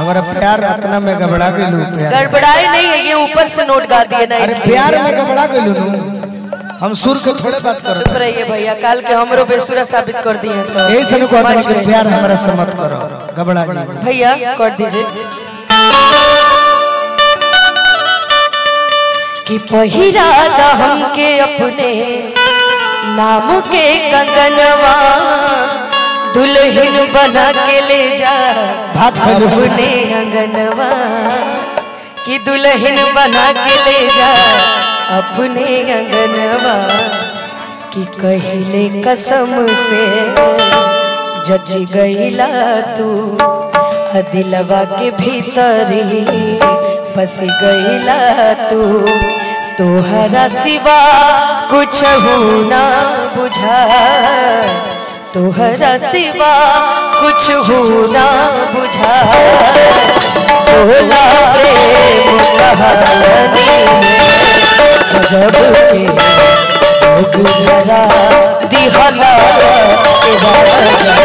हमारा प्यार इतना में गड़बड़ा गेलू। गड़बड़ाए नहीं है, ये ऊपर से नोट गा दिए ना। अरे प्यार में गड़बड़ा गेलू। हम सुर के थोड़े बात करो। चुप रहिए भैया, काल के हमरो बेसुरा साबित कर दिए सब। यही से को प्यार हमारा से मत करो, गड़बड़ा जी भैया कर दीजिए। कि पहिरा दा हमके अपने नाम के कंगनवा, दुल्हन बना के ले जा अपने अंगनवा। कि दुल्हन बना के ले जा अपने अंगनवा। कि कहले कसम से जज गईला तू, दिलवा के भीतरी बस गईला तू। तोहरा सिवा कुछ ना बुझा, तोहरा सिवा कुछ ना बुझा। बोला कहानी जब के गुजरा दिहला के राजा।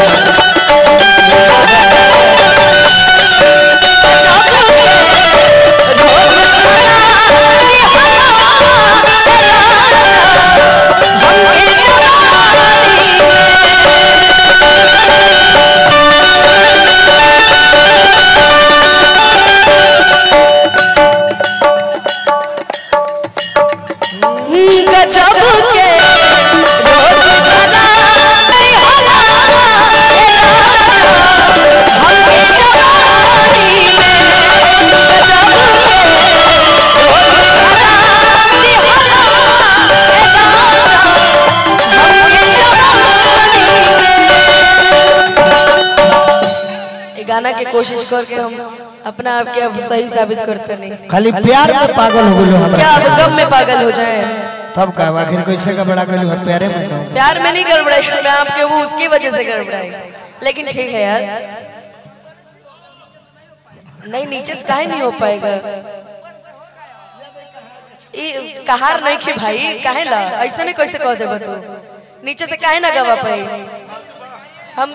गाना के कोशिश करके हम अपना आप के अब सही साबित करते नहीं। खाली प्यार में पागल हो गलो। क्या अब गम में पागल हो जाए तब का आखिर कैसे गड़बड़ा गलो है? प्यारे में प्यार में नहीं गड़बड़ाई मैं आपके, वो उसकी वजह से गड़बड़ाई। लेकिन ठीक है यार, नहीं नीचे से काहे नहीं हो पाएगा। कहार नहीं कि भाई काहे ला ऐसा नहीं कैसे कह देबा तू, नीचे से काहे ना गवा पाई। हम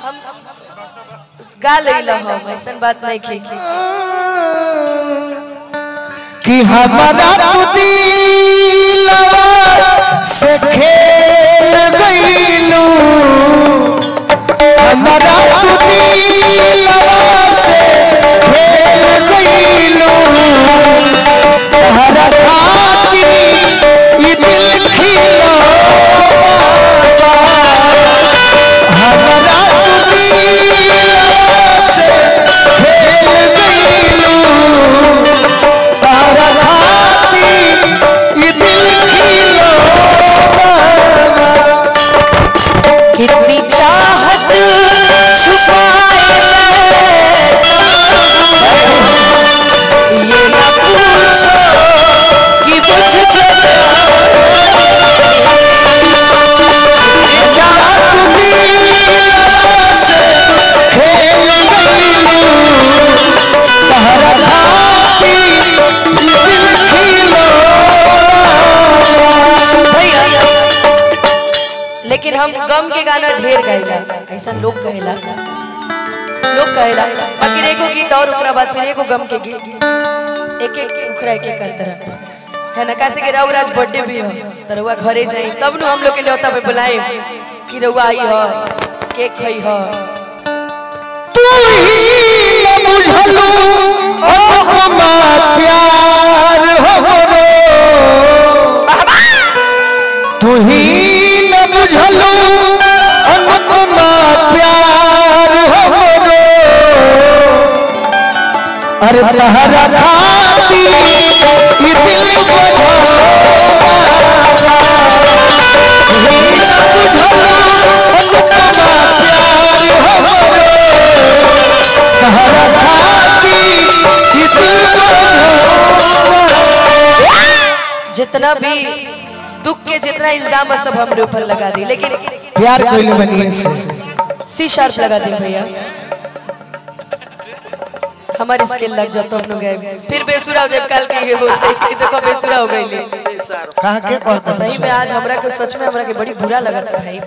गा लेला हम ऐसा बात नहीं की कि हमारा दिलवा से खेल गईलू। हमारा दिलवा से खेल गईलू। हमारा खाती ये दिल खिलो हमारा कितनी चाहत छुपाए ये ना पूछो कि मुझको लेकिन हम गम के गाना ढेर गाइला, ऐसा लोग कहेला बाकी एगो गीत और ओकरा बाद फिर एगो गम के गीत, एक उखरा एक अंतरा है ना। कैसे के राउराज बर्थडे भी हो तो रउआ घरे जाई तब नु हम लोग के न्योता पे बुलाए कि रउआ आई हो केक खई हो। तू ही न बुझलू अपना प्यार हो रो, तू ही न बुझलू अपना प्यार हो रो। अरे तहरा खाती ये दिल को जितना भी दुख के जितना इल्जाम है सब हमरे ऊपर लगा दी, लेकिन प्यार कोई बनिए सी शार्प लगा दी भैया। हमारे स्केल लग जाता हम लोग फिर बेसुरा हो जाए काल के ये हो जाए देखो बेसुरा हो गई कहां के कहता सही में आज हमरा के सच में हमरा के बड़ी बुरा लगा था भाई।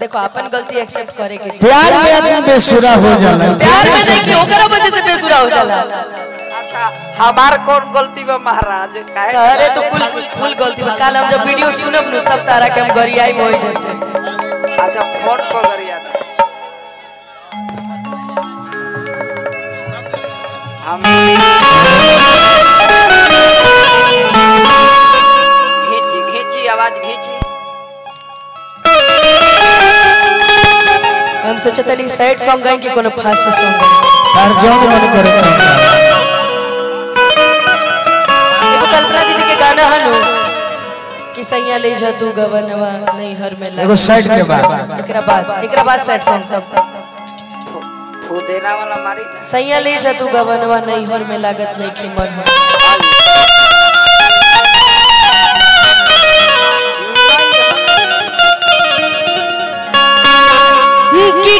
देखो अपन गलती एक्सेप्ट करे के प्यार में आदमी बेसुरा हो जाला। प्यार में नहीं कि ओकरा वजह से बेसुरा हो जाला। अच्छा हमार कौन गलती बा महाराज? अरे तो कुल गलती बा। कल हम जब वीडियो सुनब नु तब तारा के हम गरियाई होई जैसे। अच्छा फोन पर गरिया हम घींची आवाज घींची। हम सोचते नहीं सैड सॉन्ग गाएं कि कोनो फास्ट सॉन्ग तार जोग मन करे। एगो कल्पना दीदी के गाना हनु कि सैया ले जा तू गवनवा नहीं हर में एगो साइड के बाद एकरा बाद सैड सॉन्ग सब फुदेना वाला मारी सैया ले जा तू गवनवा नहीं हर में लागत नहीं कि मन की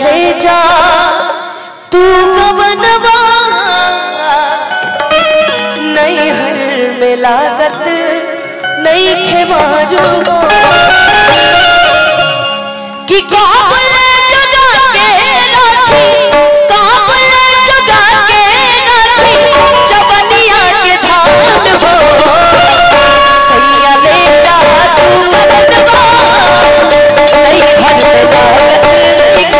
ले जा तू गवनवा नहीं हर में लागत नहीं खेमारू कि काबल जगा के राखी काबल जगा के राखी जवनिया के धान हो सैया ले जा तू गवनवा नहीं हर में लागत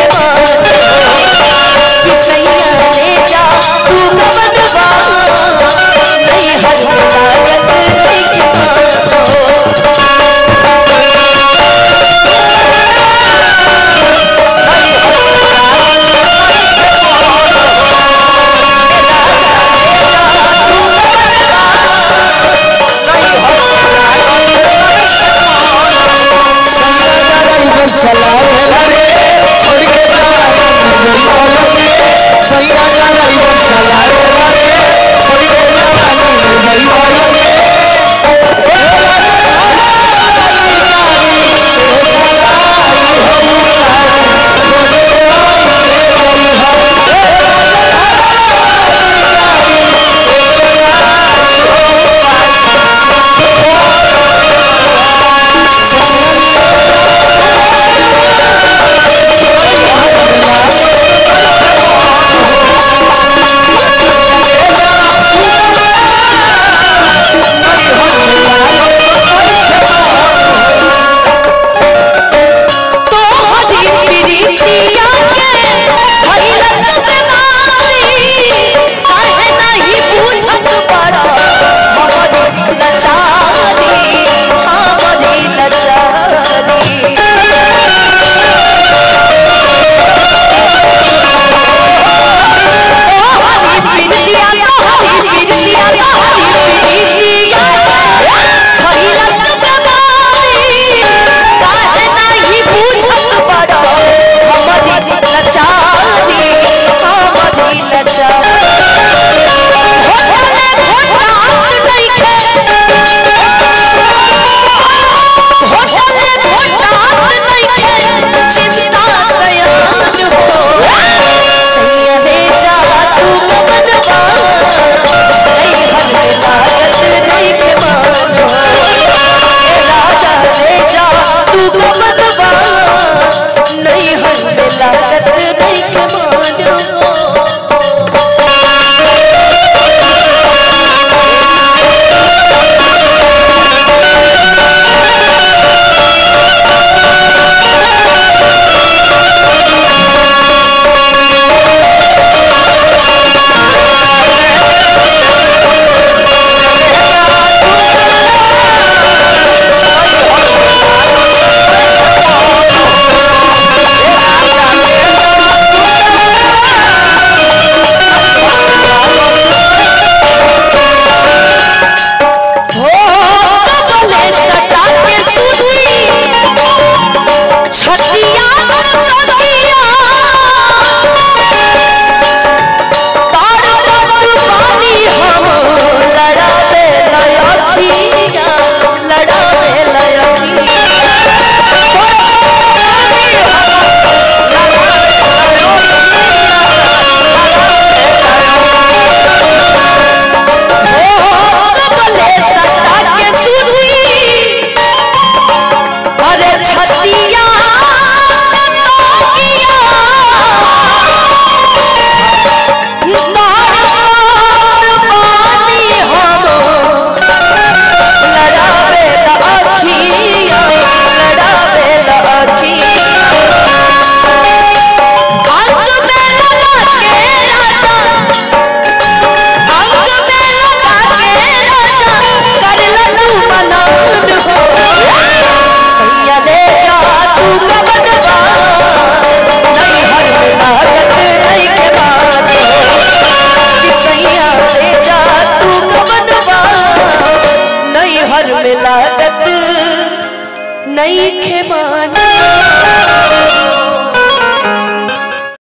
घर में लागत नहीं खेमाना